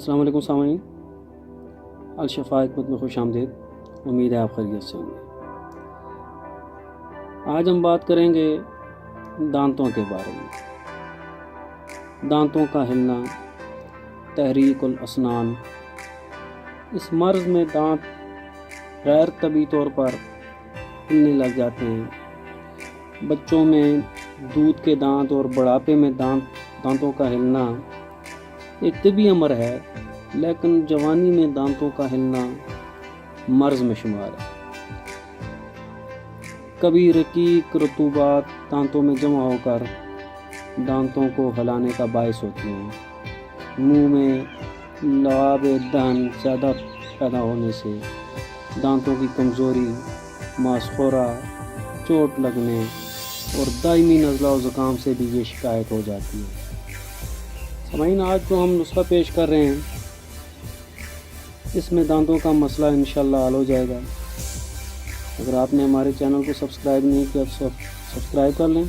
السلام علیکم سامعین، الشفا حکمت میں خوش آمدید۔ امید ہے آپ خیریت سے ہوں گے۔ آج ہم بات کریں گے دانتوں کے بارے میں۔ دانتوں کا ہلنا، تحریک الاسنان۔ اس مرض میں دانت غیر طبیعی طور پر ہلنے لگ جاتے ہیں۔ بچوں میں دودھ کے دانت اور بڑھاپے میں دانتوں کا ہلنا ایک طبی امر ہے، لیکن جوانی میں دانتوں کا ہلنا مرض میں شمار ہے۔ کبھی رقیق رطوبات دانتوں میں جمع ہو کر دانتوں کو ہلانے کا باعث ہوتی ہیں۔ منہ میں لعاب دہن زیادہ پیدا ہونے سے دانتوں کی کمزوری، ماسخورہ، چوٹ لگنے اور دائمی نزلہ و زکام سے بھی یہ شکایت ہو جاتی ہے۔ سامعین، آج جو ہم نسخہ پیش کر رہے ہیں اس میں دانتوں کا مسئلہ انشاءاللہ حل ہو جائے گا۔ اگر آپ نے ہمارے چینل کو سبسکرائب نہیں کیا تو سبسکرائب کر لیں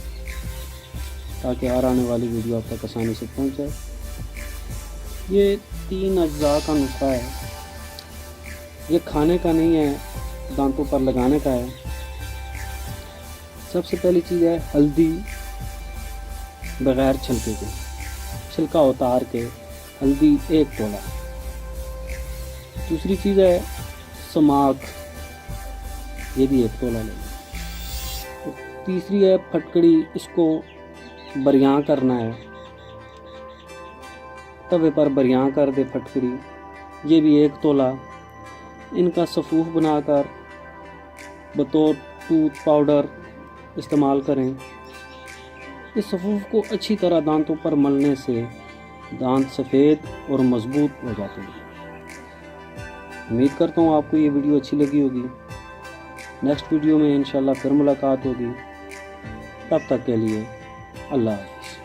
تاکہ ہر آنے والی ویڈیو آپ تک آسانی سے پہنچ جائے۔ یہ 3 اجزاء کا نسخہ ہے۔ یہ کھانے کا نہیں ہے، دانتوں پر لگانے کا ہے۔ سب سے پہلی چیز ہے ہلدی بغیر چھلکے کے، چھلکا اتار کے ہلدی 1 تولہ۔ دوسری چیز ہے سماک، یہ بھی 1 تولہ لیں گے۔ تیسری ہے پھٹکڑی، اس کو بریاں کرنا ہے، توے پر بریاں کر دے پھٹکڑی، یہ بھی 1 تولہ۔ ان کا سفوف بنا کر بطور ٹوتھ پاؤڈر استعمال کریں۔ اس سفوف کو اچھی طرح دانتوں پر ملنے سے دانت سفید اور مضبوط ہو جاتے ہیں۔ امید کرتا ہوں آپ کو یہ ویڈیو اچھی لگی ہوگی۔ نیکسٹ ویڈیو میں انشاءاللہ پھر ملاقات ہوگی۔ تب تک کے لیے اللہ حافظ۔